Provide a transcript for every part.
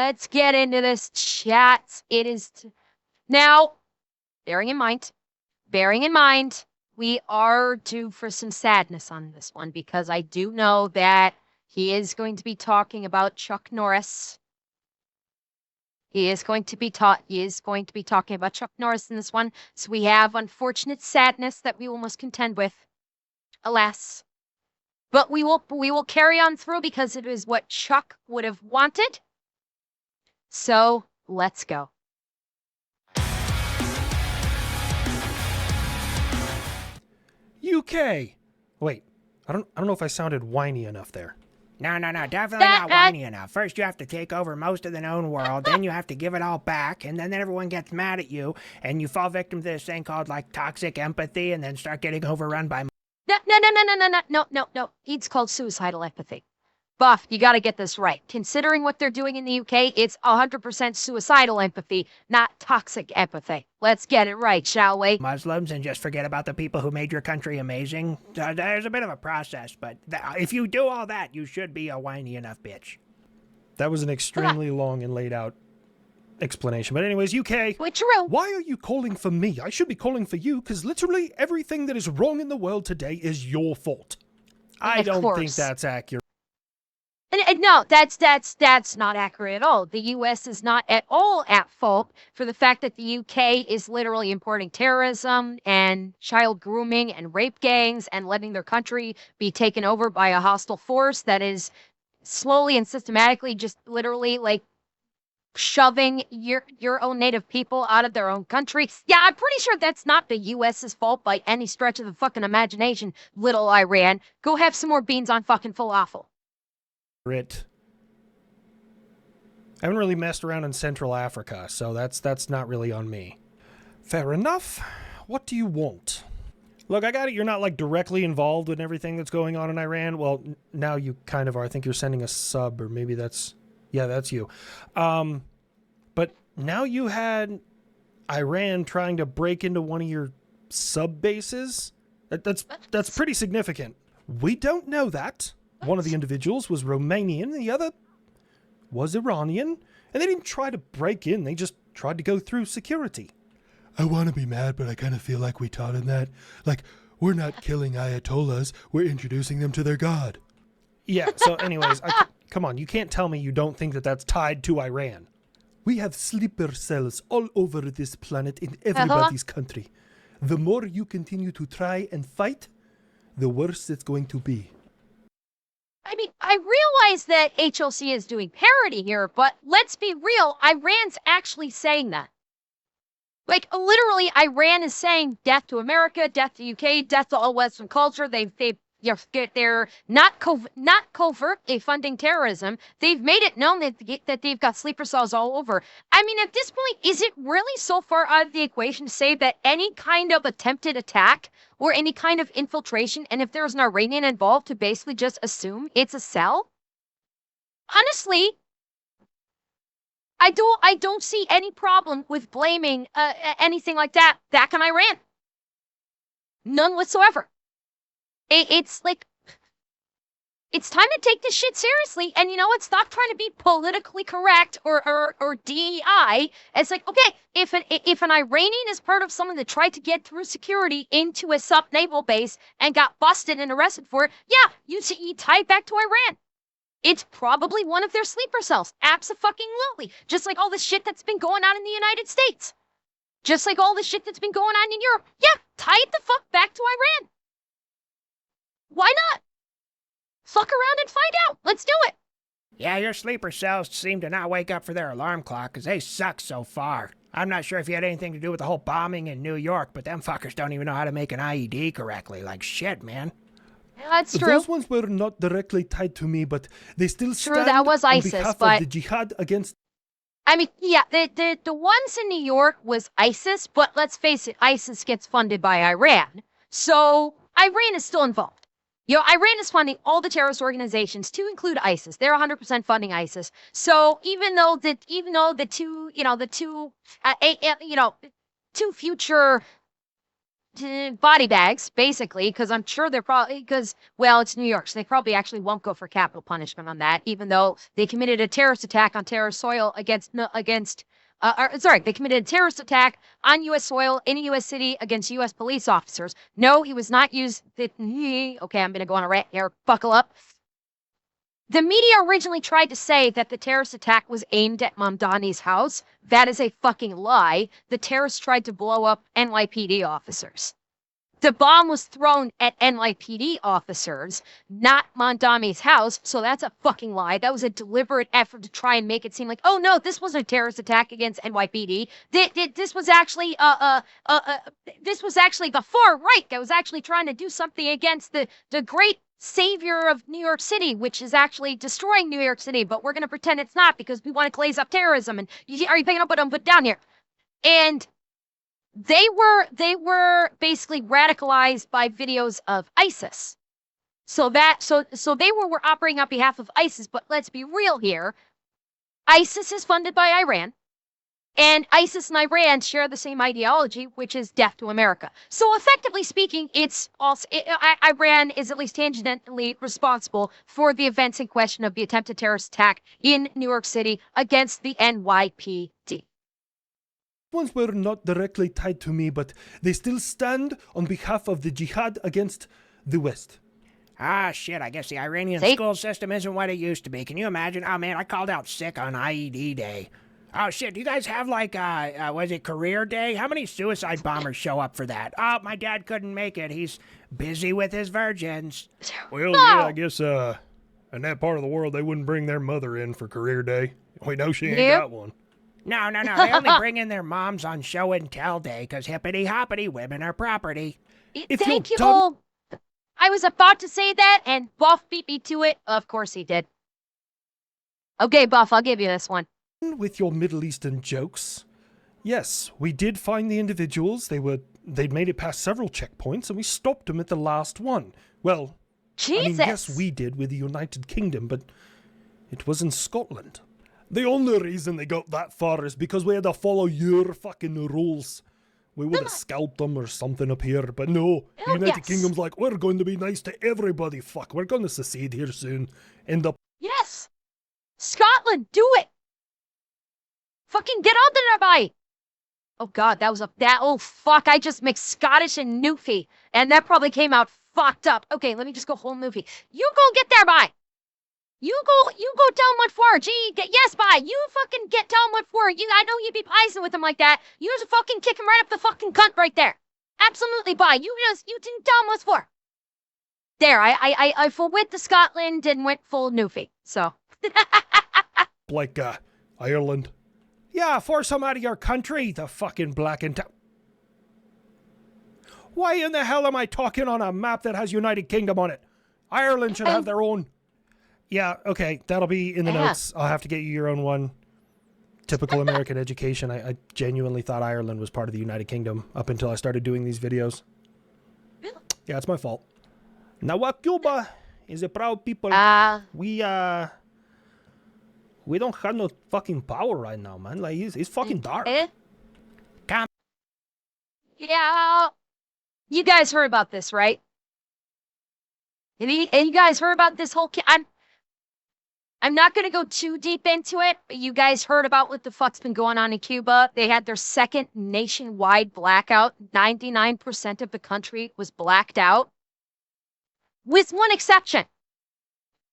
let's get into this chat. It is now, bearing in mind, we are due for some sadness on this one because I do know that he is going to be talking about Chuck Norris. He is going to be talking about Chuck Norris in this one. So we have unfortunate sadness that we will must contend with. Alas. But we will carry on through because it is what Chuck would have wanted. So let's go. UK. Wait, I don't know if I sounded whiny enough there. No, definitely not whiny enough. First you have to take over most of the known world, then you have to give it all back, and then everyone gets mad at you, and you fall victim to this thing called, like, toxic empathy, and then start getting overrun by... No. It's called suicidal empathy. Buff, you gotta get this right. Considering what they're doing in the UK, it's 100% suicidal empathy, not toxic empathy. Let's get it right, shall we? Muslims and just forget about the people who made your country amazing. There's a bit of a process, but if you do all that, you should be a whiny enough bitch. That was an extremely long and laid out explanation. But anyways, UK, True. Why are you calling for me? I should be calling for you, because literally everything that is wrong in the world today is your fault. I don't think that's accurate. No, that's not accurate at all. The U.S. is not at all at fault for the fact that the U.K. is literally importing terrorism and child grooming and rape gangs and letting their country be taken over by a hostile force that is slowly and systematically just literally like shoving your own native people out of their own country. Yeah, I'm pretty sure that's not the U.S.'s fault by any stretch of the fucking imagination, little Iran. Go have some more beans on fucking falafel. I haven't really messed around in Central Africa, so that's not really on me. Fair enough. What do you want? Look, I got it. You're not like directly involved in everything that's going on in Iran. Well, now you kind of are. I think you're sending a sub, or maybe that's you. But now you had Iran trying to break into one of your sub bases. That's pretty significant. We don't know that. One of the individuals was Romanian, the other was Iranian, and they didn't try to break in, they just tried to go through security. I want to be mad, but I kind of feel like we taught him that. Like, we're not killing Ayatollahs, we're introducing them to their god. Yeah, so anyways, come on, you can't tell me you don't think that that's tied to Iran. We have sleeper cells all over this planet in everybody's country. The more you continue to try and fight, the worse it's going to be. I mean, I realize that HLC is doing parody here, but let's be real, Iran's actually saying that. Like, literally, Iran is saying death to America, death to UK, death to all Western culture. They're not covertly funding terrorism. They've made it known that they've got sleeper cells all over. I mean, at this point, is it really so far out of the equation to say that any kind of attempted attack or any kind of infiltration, and if there's an Iranian involved, to basically just assume it's a cell? Honestly, I don't see any problem with blaming anything like that back on Iran. None whatsoever. It's like, it's time to take this shit seriously, and you know what? Stop trying to be politically correct or DEI. It's like, okay, if an Iranian is part of someone that tried to get through security into a sub-naval base and got busted and arrested for it, yeah, you tie it back to Iran. It's probably one of their sleeper cells. Abso-fucking-lutely. Just like all the shit that's been going on in the United States. Just like all the shit that's been going on in Europe. Yeah, tie it the fuck back to Iran. Why not? Fuck around and find out. Let's do it. Yeah, your sleeper cells seem to not wake up for their alarm clock, because they suck so far. I'm not sure if you had anything to do with the whole bombing in New York, but them fuckers don't even know how to make an IED correctly. Like shit, man. Yeah, that's true. Those ones were not directly tied to me, but they still stand that was ISIS, on behalf but of the jihad against... I mean, yeah, the ones in New York was ISIS, but let's face it, ISIS gets funded by Iran. So Iran is still involved. You know, Iran is funding all the terrorist organizations, to include ISIS. They're 100% funding ISIS. So even though the two future body bags, basically, because I'm sure they're probably, because, well, it's New York, so they probably actually won't go for capital punishment on that, even though they committed a terrorist attack on terrorist soil they committed a terrorist attack on U.S. soil in a U.S. city against U.S. police officers. No, he was not used. Okay, I'm going to go on a rant here. Buckle up. The media originally tried to say that the terrorist attack was aimed at Mamdani's house. That is a fucking lie. The terrorists tried to blow up NYPD officers. The bomb was thrown at NYPD officers, not Mamdani's house, so that's a fucking lie. That was a deliberate effort to try and make it seem like, oh no, this wasn't a terrorist attack against NYPD. This was actually the far right that was actually trying to do something against the great savior of New York City, which is actually destroying New York City, but we're going to pretend it's not because we want to glaze up terrorism. And are you picking up what I'm putting down here? And they were basically radicalized by videos of ISIS. So they were operating on behalf of ISIS, but let's be real here. ISIS is funded by Iran. And ISIS and Iran share the same ideology, which is death to America. So effectively speaking, Iran is at least tangentially responsible for the events in question of the attempted terrorist attack in New York City against the NYPD. Ones were not directly tied to me, but they still stand on behalf of the jihad against the West. Ah, shit, I guess the Iranian school system isn't what it used to be. Can you imagine? Oh, man, I called out sick on IED day. Oh, shit, do you guys have, like, was it career day? How many suicide bombers show up for that? Oh, my dad couldn't make it. He's busy with his virgins. Well, yeah, I guess, in that part of the world, they wouldn't bring their mother in for career day. We know she ain't got one. No, they only bring in their moms on show and tell day, because hippity-hoppity, women are property. Thank you, Bull. I was about to say that, and Buff beat me to it. Of course he did. Okay, Buff, I'll give you this one. With your Middle Eastern jokes. Yes, we did find the individuals. They'd made it past several checkpoints, and we stopped them at the last one. Well, Jesus. I mean, yes, we did with the United Kingdom, but it was in Scotland. The only reason they got that far is because we had to follow your fucking rules. We would have scalped them or something up here, but no. The United Kingdom's like, we're going to be nice to everybody. Fuck, we're going to secede here soon. Yes! Scotland, do it! Fucking get out there, bye! Oh god, oh fuck, I just mixed Scottish and Newfie, and that probably came out fucked up. Okay, let me just go whole Newfie. You go get there, bye! You go tell him what for. Gee, yes, bye. You fucking tell him what for. I know you'd be pissing with him like that. You just fucking kick him right up the fucking cunt right there. Absolutely, bye. You didn't tell him what for. There, I full went to Scotland and went full Newfie, so. Like, Ireland. Yeah, force them out of your country, the fucking black and Why in the hell am I talking on a map that has United Kingdom on it? Ireland should have their own. Yeah, okay, that'll be in the notes. I'll have to get you your own one. Typical American education. I genuinely thought Ireland was part of the United Kingdom up until I started doing these videos. Yeah, it's my fault. Now, while Cuba is a proud people, we don't have no fucking power right now, man. Like, it's fucking dark. Yeah. You guys heard about this, right? And you guys heard about this whole... I'm not going to go too deep into it, but you guys heard about what the fuck's been going on in Cuba. They had their second nationwide blackout. 99% of the country was blacked out. With one exception.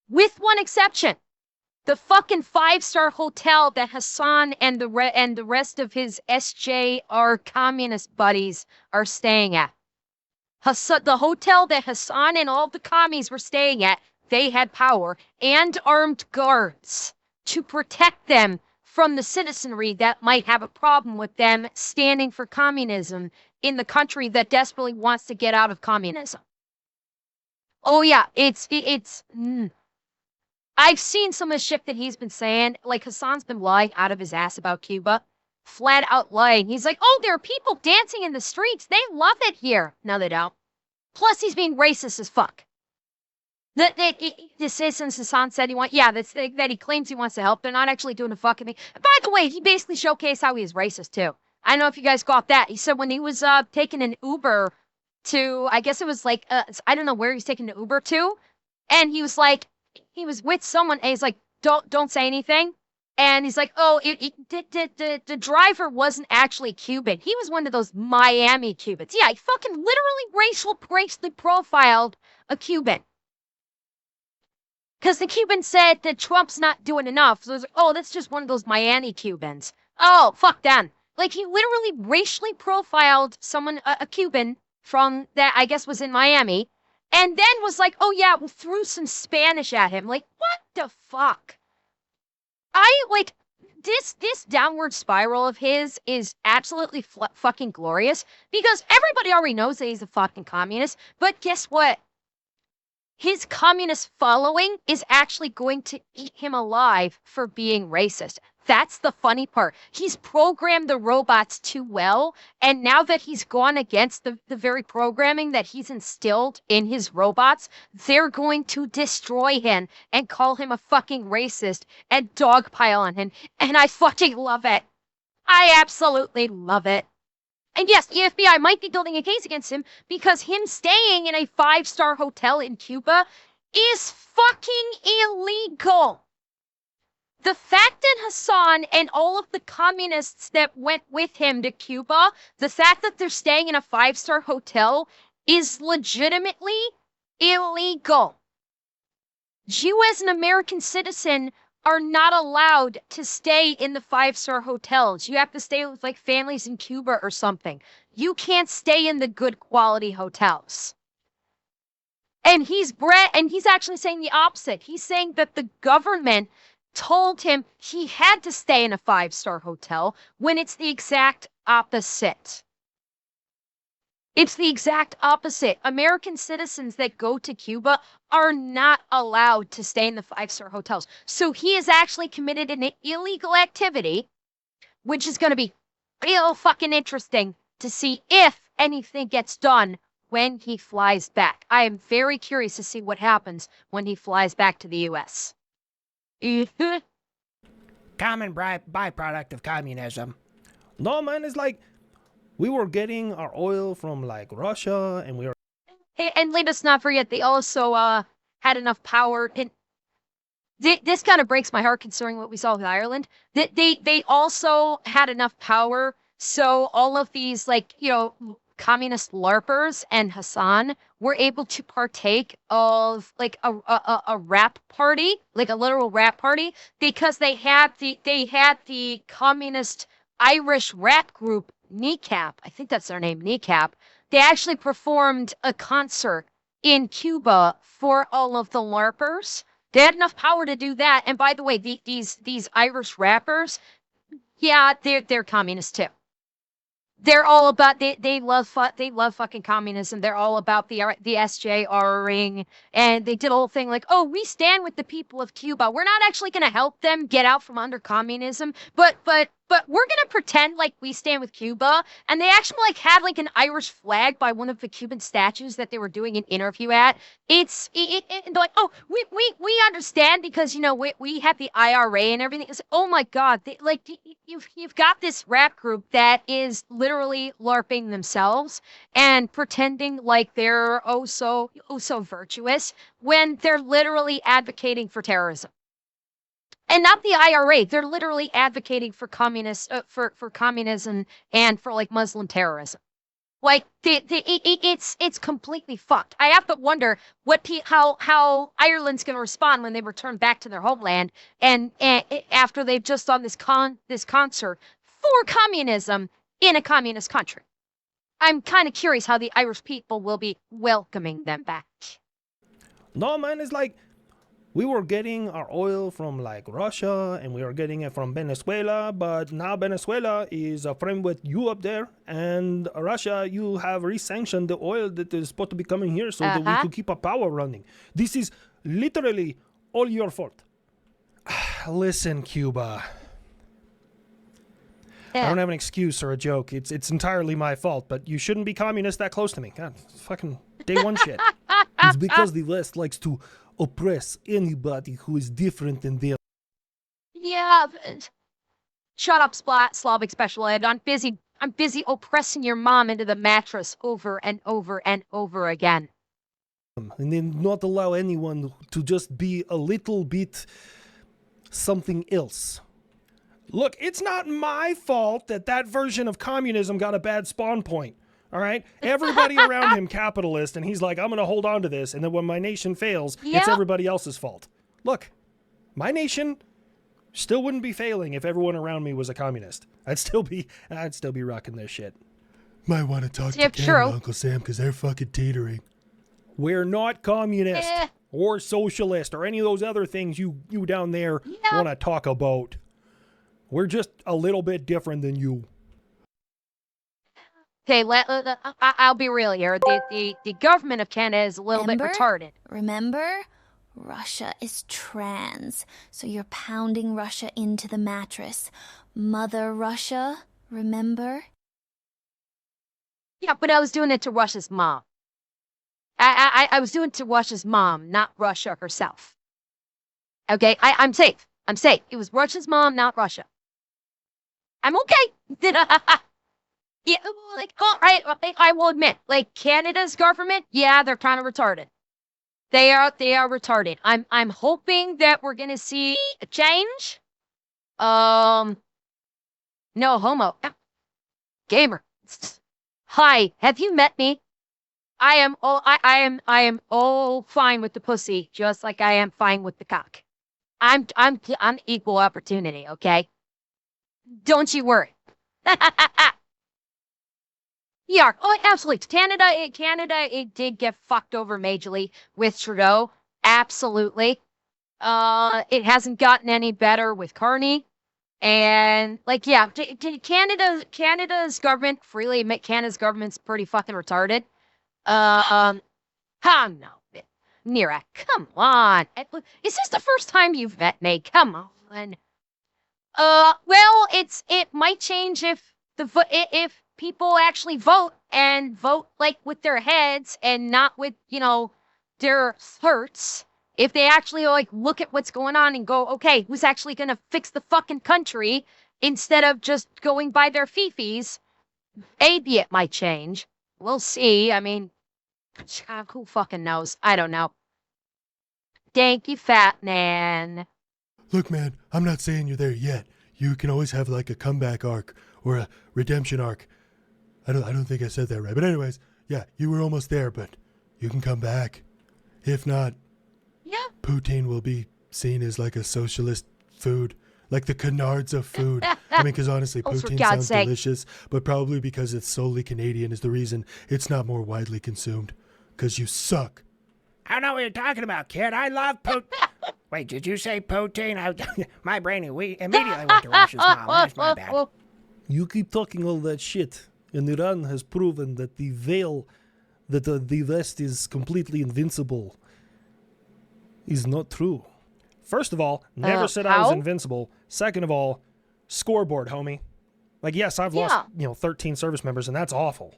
The fucking 5-star hotel that Hassan and the rest of his SJR communist buddies are staying at. The hotel that Hassan and all the commies were staying at, they had power and armed guards to protect them from the citizenry that might have a problem with them standing for communism in the country that desperately wants to get out of communism. Oh yeah, I've seen some of the shit that he's been saying. Like, Hassan's been lying out of his ass about Cuba. Flat out lying. He's like, oh, there are people dancing in the streets. They love it here. No, they don't. Plus, he's being racist as fuck. The citizens Hassan said that he claims he wants to help. They're not actually doing a fucking thing. By the way, he basically showcased how he is racist, too. I don't know if you guys got that. He said when he was taking an Uber to, I guess it was like, I don't know where he's taking the Uber to. And he was like, he was with someone and he's like, don't say anything. And he's like, oh, the driver wasn't actually Cuban. He was one of those Miami Cubans. Yeah, he fucking literally racially profiled a Cuban. Because the Cuban said that Trump's not doing enough. So it was like, oh, that's just one of those Miami Cubans. Oh, fuck them. Like, he literally racially profiled someone, a Cuban from that, I guess, was in Miami. And then was like, oh, yeah, we threw some Spanish at him. Like, what the fuck? Like, this downward spiral of his is absolutely fucking glorious. Because everybody already knows that he's a fucking communist. But guess what? His communist following is actually going to eat him alive for being racist. That's the funny part. He's programmed the robots too well, and now that he's gone against the very programming that he's instilled in his robots, they're going to destroy him and call him a fucking racist and dogpile on him. And I fucking love it. I absolutely love it. And yes, the FBI might be building a case against him because him staying in a 5-star hotel in Cuba is fucking illegal. The fact that Hassan and all of the communists that went with him to Cuba, the fact that they're staying in a 5-star hotel is legitimately illegal. You as an American citizen are not allowed to stay in the 5-star hotels. You have to stay with like families in Cuba or something. You can't stay in the good quality hotels. And he's actually saying the opposite. He's saying that the government told him he had to stay in a 5-star hotel when it's the exact opposite. It's the exact opposite. American citizens that go to Cuba are not allowed to stay in the 5-star hotels. So he is actually committed an illegal activity, which is going to be real fucking interesting to see if anything gets done when he flies back. I am very curious to see what happens when he flies back to the U.S. Common byproduct of communism. No, man, it's like we were getting our oil from like Russia, and we were. And let us not forget, they also had enough power. And this kind of breaks my heart considering what we saw with Ireland. They also had enough power, so all of these communist LARPers and Hassan were able to partake of like a rap party, like a literal rap party, because they had the communist Irish rap group Kneecap. I think that's their name, Kneecap. They actually performed a concert in Cuba for all of the LARPers. They had enough power to do that. And by the way, these Irish rappers, yeah, they're communists too. They're all about they love fucking communism. They're all about the SJRing, and they did a whole thing like, oh, we stand with the people of Cuba. We're not actually going to help them get out from under communism, but we're going to pretend like we stand with Cuba. And they actually like had like an Irish flag by one of the Cuban statues that they were doing an interview at. They're like, oh, we understand because we have the IRA and everything. It's, oh my God, you've got this rap group that is literally LARPing themselves and pretending like they're oh so virtuous when they're literally advocating for terrorism. And not the IRA. They're literally advocating for for communism and for like Muslim terrorism. Like it's completely fucked. I have to wonder how Ireland's going to respond when they return back to their homeland and after they've just done this concert for communism in a communist country. I'm kind of curious how the Irish people will be welcoming them back. No, man, it's like we were getting our oil from like Russia, and we were getting it from Venezuela, but now Venezuela is a friend with you up there, and Russia, you have re-sanctioned the oil that is supposed to be coming here so that we could keep our power running. This is literally all your fault. Listen, Cuba. I don't have an excuse or a joke. It's entirely my fault, but you shouldn't be communist that close to me. God, it's fucking day one shit. It's because the West likes to oppress anybody who is different than them. Yeah. Shut up, Slavic Special Ed. I'm busy I'm busy oppressing your mom into the mattress over and over and over again. And then not allow anyone to just be a little bit something else. Look, it's not my fault that that version of communism got a bad spawn point. All right? Everybody around him capitalist, and he's like, I'm going to hold on to this. And then when my nation fails, it's everybody else's fault. Look, my nation still wouldn't be failing if everyone around me was a communist. I'd still be rocking this shit. Might want to talk to Canada, Uncle Sam, because they're fucking teetering. We're not communist or socialist or any of those other things you down there want to talk about. We're just a little bit different than you. Okay, I'll be real here. The government of Canada is a little bit retarded. Remember? Russia is trans, so you're pounding Russia into the mattress. Mother Russia, remember? Yeah, but I was doing it to Russia's mom. I was doing it to Russia's mom, not Russia herself. Okay, I'm safe. I'm safe. It was Russia's mom, not Russia. I'm okay. Yeah, like, all right, I will admit, like, Canada's government, yeah, they're kind of retarded. They are retarded. I'm hoping that we're gonna see a change. No homo. Gamer. Hi, have you met me? I am all fine with the pussy, just like I am fine with the cock. I'm equal opportunity, okay? Don't you worry. Yeah, oh, absolutely. Canada, it did get fucked over majorly with Trudeau. Absolutely. It hasn't gotten any better with Carney. And, like, yeah, Canada's government, freely admit Canada's government's pretty fucking retarded. No. Nira, come on. Is this the first time you've met me? Come on. Well, it might change if people actually vote and vote like with their heads and not with, their hearts. If they actually like look at what's going on and go, okay, who's actually going to fix the fucking country instead of just going by their fifis, maybe it might change. We'll see. I mean, who fucking knows? I don't know. Thank you, Fat Man. Look, man, I'm not saying you're there yet. You can always have like a comeback arc or a redemption arc. I don't think I said that right. But anyways, yeah, you were almost there, but you can come back. If not, poutine will be seen as like a socialist food, like the canards of food. I mean, because honestly, poutine sounds delicious, but probably because it's solely Canadian is the reason it's not more widely consumed. Because you suck. I don't know what you're talking about, kid. I love Wait, did you say poutine? My brain immediately went to Russia's mom. That's my bad. You keep talking all that shit, and Iran has proven that the West is completely invincible is not true. First of all, never said I was invincible. Second of all, scoreboard, homie. Like, yes, I've lost, 13 service members, and that's awful.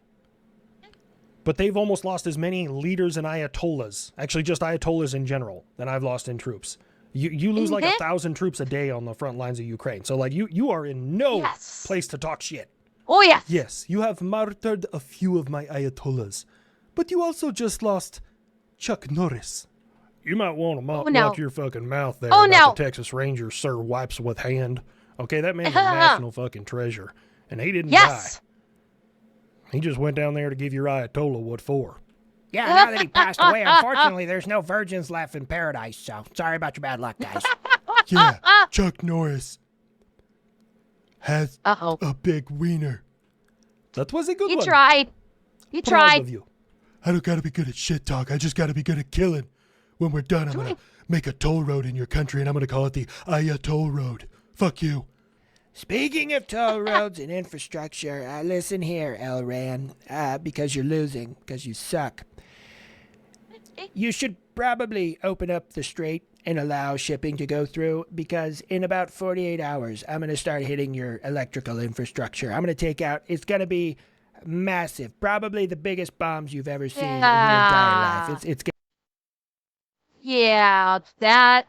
But they've almost lost as many leaders and ayatollahs, actually just ayatollahs in general, than I've lost in troops. You lose like 1,000 troops a day on the front lines of Ukraine. So, like, you are in no place to talk shit. Oh, yes. Yes, you have martyred a few of my ayatollahs. But you also just lost Chuck Norris. You might want to watch your fucking mouth there about the Texas Ranger Sir Wipes with hand. Okay, that man's a national fucking treasure. And he didn't die. He just went down there to give your Ayatollah what for. Yeah, now that he passed away, unfortunately, there's no virgins left in paradise, so sorry about your bad luck, guys. Yeah, Chuck Norris has a big wiener. That was a good one. You tried. You tried. Of you. I don't gotta be good at shit talk. I just gotta be good at killing. When we're done, I'm gonna make a toll road in your country, and I'm gonna call it the Ayatollah Road. Fuck you. Speaking of toll roads and infrastructure, listen here, Elran, because you're losing, because you suck. You should probably open up the strait and allow shipping to go through, because in about 48 hours, I'm going to start hitting your electrical infrastructure. I'm going to take out, it's going to be massive, probably the biggest bombs you've ever seen in your entire life. Yeah, that...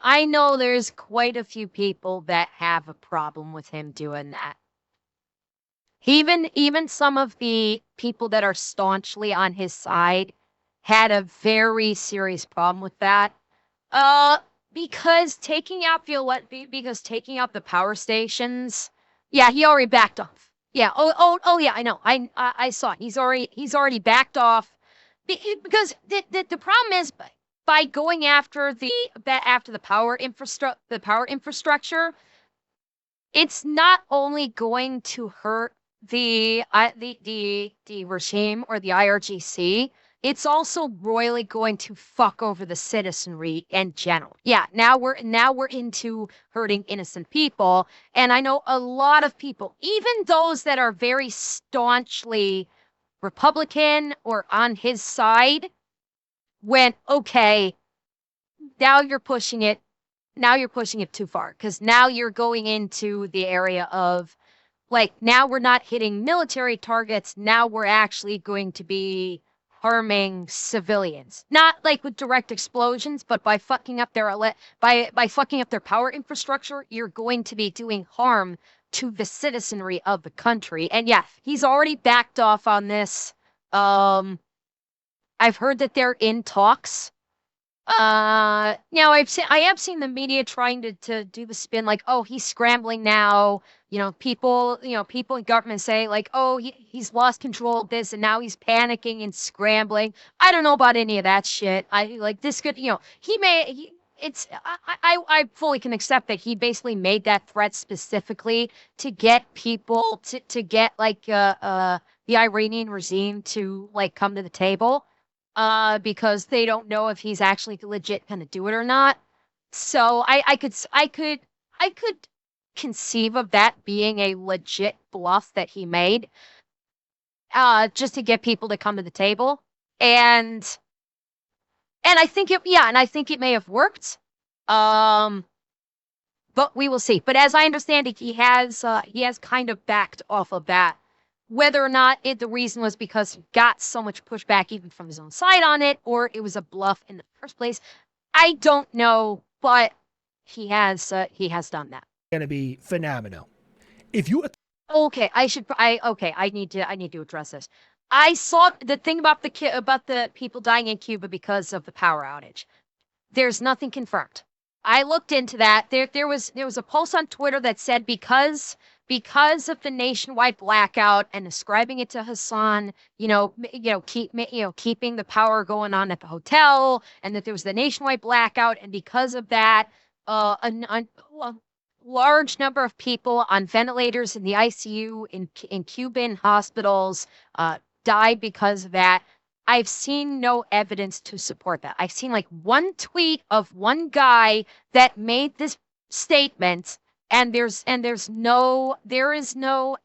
I know there's quite a few people that have a problem with him doing that. Even some of the people that are staunchly on his side had a very serious problem with that. Uh, because taking out because taking out the power stations, yeah, he already backed off. Yeah. Oh, yeah. I know. I saw it. He's already backed off because the problem is by going after the power infrastructure, it's not only going to hurt the regime or the IRGC, it's also royally going to fuck over the citizenry in general. Yeah, now we're into hurting innocent people, and I know a lot of people, even those that are very staunchly Republican or on his side, went, okay, now you're pushing it. Now you're pushing it too far because now you're going into the area of like, now we're not hitting military targets. Now we're actually going to be harming civilians. Not like with direct explosions, but by fucking up by fucking up their power infrastructure, you're going to be doing harm to the citizenry of the country. And yeah, he's already backed off on this. I've heard that they're in talks. Now I have seen the media trying to do the spin like, oh, he's scrambling now. People in government say like, oh, he's lost control of this and now he's panicking and scrambling. I don't know about any of that shit. I like this could, he may he, it's I fully can accept that he basically made that threat specifically to get people to get like the Iranian regime to like come to the table because they don't know if he's actually legit gonna do it or not. So I could conceive of that being a legit bluff that he made, just to get people to come to the table. And I think it may have worked. But we will see. But as I understand it, he has kind of backed off of that. Whether or not the reason was because he got so much pushback even from his own side on it, or it was a bluff in the first place, I don't know. But he has done that. Gonna be phenomenal. If you Okay, I need to address this. I saw the thing about the people dying in Cuba because of the power outage. There's nothing confirmed. I looked into that. There was a post on Twitter that said because of the nationwide blackout and ascribing it to Hassan, keeping the power going on at the hotel, and that there was the nationwide blackout, and because of that, a large number of people on ventilators in the ICU in Cuban hospitals died because of that. I've seen no evidence to support that. I've seen like one tweet of one guy that made this statement, and there is no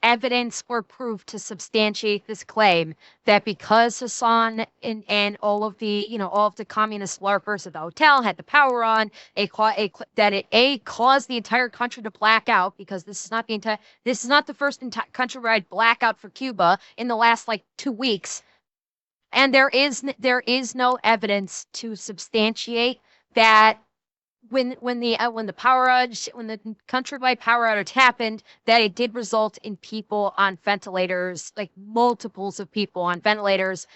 evidence or proof to substantiate this claim that because Hassan and all of the communist LARPers at the hotel had the power on, that it caused the entire country to black out, because this is not the first countrywide blackout for Cuba in the last like 2 weeks. And there is no evidence to substantiate that when the countrywide power outage happened, that it did result in people on ventilators, like multiples of people on ventilators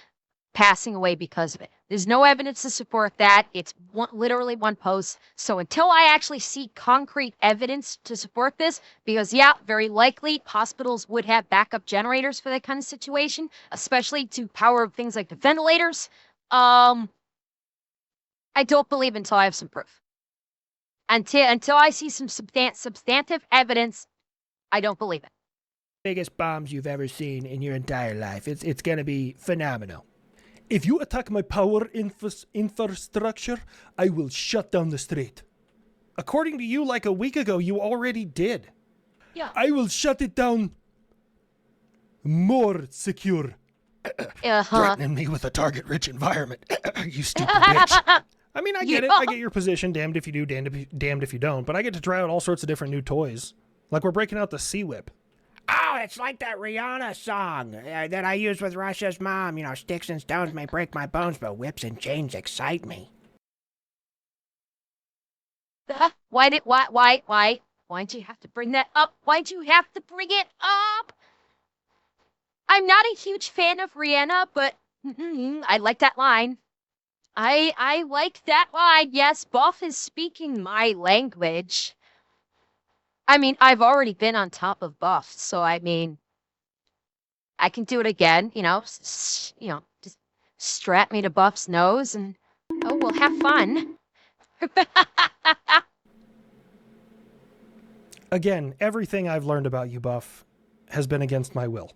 passing away because of it. There's no evidence to support that. It's literally one post. So until I actually see concrete evidence to support this, because yeah, very likely hospitals would have backup generators for that kind of situation, especially to power things like the ventilators. I don't believe until I have some proof. Until I see some substantive evidence, I don't believe it. biggest bombs you've ever seen in your entire life. It's gonna be phenomenal. If you attack my power infrastructure, I will shut down the street. According to you, like a week ago, you already did. Yeah. I will shut it down more secure. Threatening me with a target-rich environment. You stupid bitch. I mean, I get it. I get your position. Damned if you do, damned if you don't. But I get to try out all sorts of different new toys. Like we're breaking out the Sea Whip. Oh, it's like that Rihanna song that I used with Russia's mom. Sticks and stones may break my bones, but whips and chains excite me. Why'd you have to bring that up? Why'd you have to bring it up? I'm not a huge fan of Rihanna, but I like that line. I like that line. Yes, Buff is speaking my language. I mean, I've already been on top of Buff, so I mean, I can do it again. Just strap me to Buff's nose, and oh, we'll have fun. Again, everything I've learned about you, Buff, has been against my will.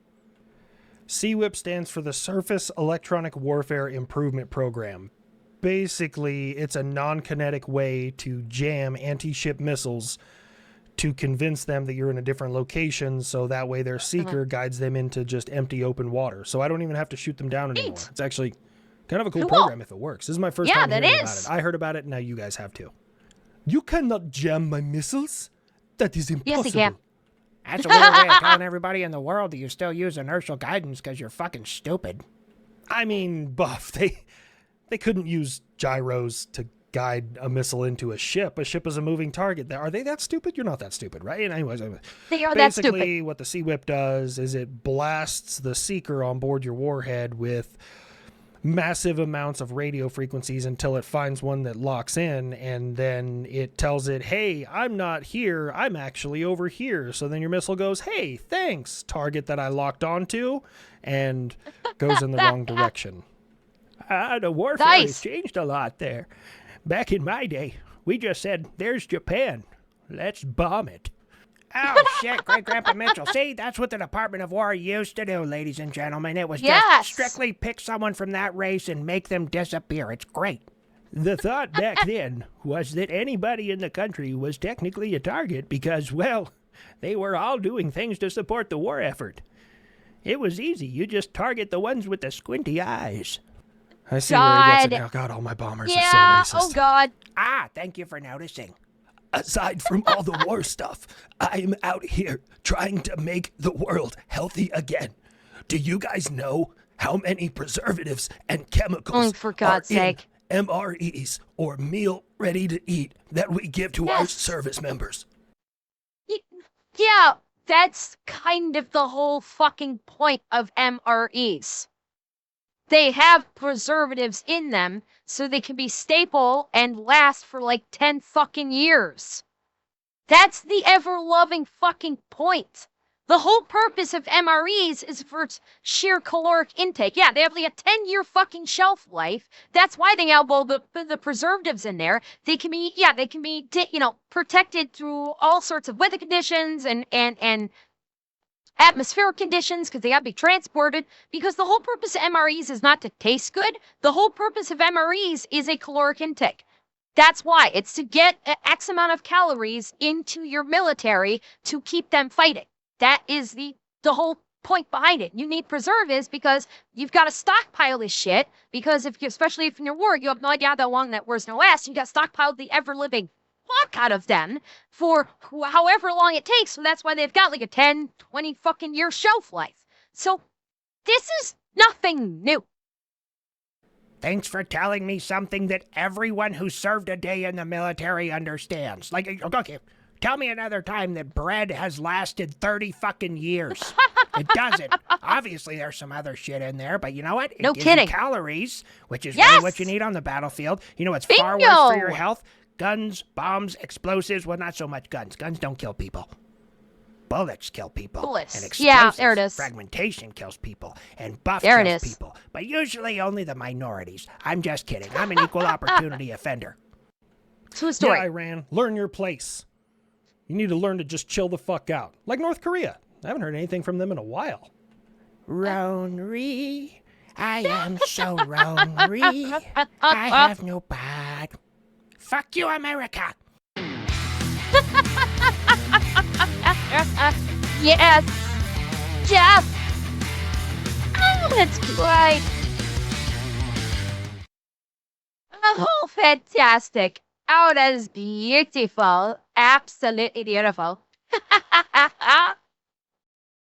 CWIP stands for the Surface Electronic Warfare Improvement Program. Basically, it's a non-kinetic way to jam anti-ship missiles to convince them that you're in a different location, so that way their seeker guides them into just empty open water. So I don't even have to shoot them down anymore. It's actually kind of a cool program if it works. This is my first time hearing about it. I heard about it, and now you guys have too. You cannot jam my missiles? That is impossible. Yes, he can. That's a weird way of telling everybody in the world that you still use inertial guidance because you're fucking stupid. I mean, Buff, they couldn't use gyros to guide a missile into a ship. A ship is a moving target. Are they that stupid? You're not that stupid, right? And anyways, they are that stupid. Basically, what the CWIP does is it blasts the seeker on board your warhead with massive amounts of radio frequencies until it finds one that locks in, and then it tells it, hey, I'm not here, I'm actually over here. So then your missile goes, hey, thanks, target that I locked onto, and goes in the wrong direction. The warfare has changed a lot there. Back in my day, we just said, there's Japan, let's bomb it. Oh, shit, Great-Grandpa Mitchell. See, that's what the Department of War used to do, ladies and gentlemen. It was just strictly pick someone from that race and make them disappear. It's great. The thought back then was that anybody in the country was technically a target because, well, they were all doing things to support the war effort. It was easy. You just target the ones with the squinty eyes. I see where he gets it now. God, all my bombers are so racist. Oh, God. Ah, thank you for noticing. Aside from all the war stuff, I'm out here trying to make the world healthy again. Do you guys know how many preservatives and chemicals for God's sake, in MREs or meal ready to eat that we give to our service members? Yeah, that's kind of the whole fucking point of MREs. They have preservatives in them so they can be staple and last for like 10 fucking years. That's the ever-loving fucking point. The whole purpose of MREs is for sheer caloric intake. Yeah, they have like a 10-year fucking shelf life. That's why they have all the preservatives in there. They can be, protected through all sorts of weather conditions and atmospheric conditions because they have to be transported, because the whole purpose of MREs is not to taste good. The whole purpose of MREs is a caloric intake. That's why. It's to get X amount of calories into your military to keep them fighting. That is the whole point behind it. You need preservatives because you've got to stockpile this shit, because especially if in your war, you have no idea how long that war's going to last. You got to stockpile the ever-living fuck out of them for however long it takes. So that's why they've got like a 10, 20 fucking year shelf life. So this is nothing new. Thanks for telling me something that everyone who served a day in the military understands. Like, okay, tell me another time that bread has lasted 30 fucking years. It doesn't. Obviously, there's some other shit in there, but you know what? It gives you calories, which is really what you need on the battlefield. You know what's far worse for your health? Guns, bombs, explosives. Well, not so much guns. Guns don't kill people. Bullets kill people. Bullets. And Yeah, there it is. Fragmentation kills people. And buff kills people. But usually only the minorities. I'm just kidding. I'm an equal opportunity offender. True story. Yeah, Iran, learn your place. You need to learn to just chill the fuck out. Like North Korea. I haven't heard anything from them in a while. Ronry, I am so Ronry. I have no bad. Fuck you, America! Yes! Jeff! Oh, that's great! Oh, fantastic! Oh, that is beautiful! Absolutely beautiful!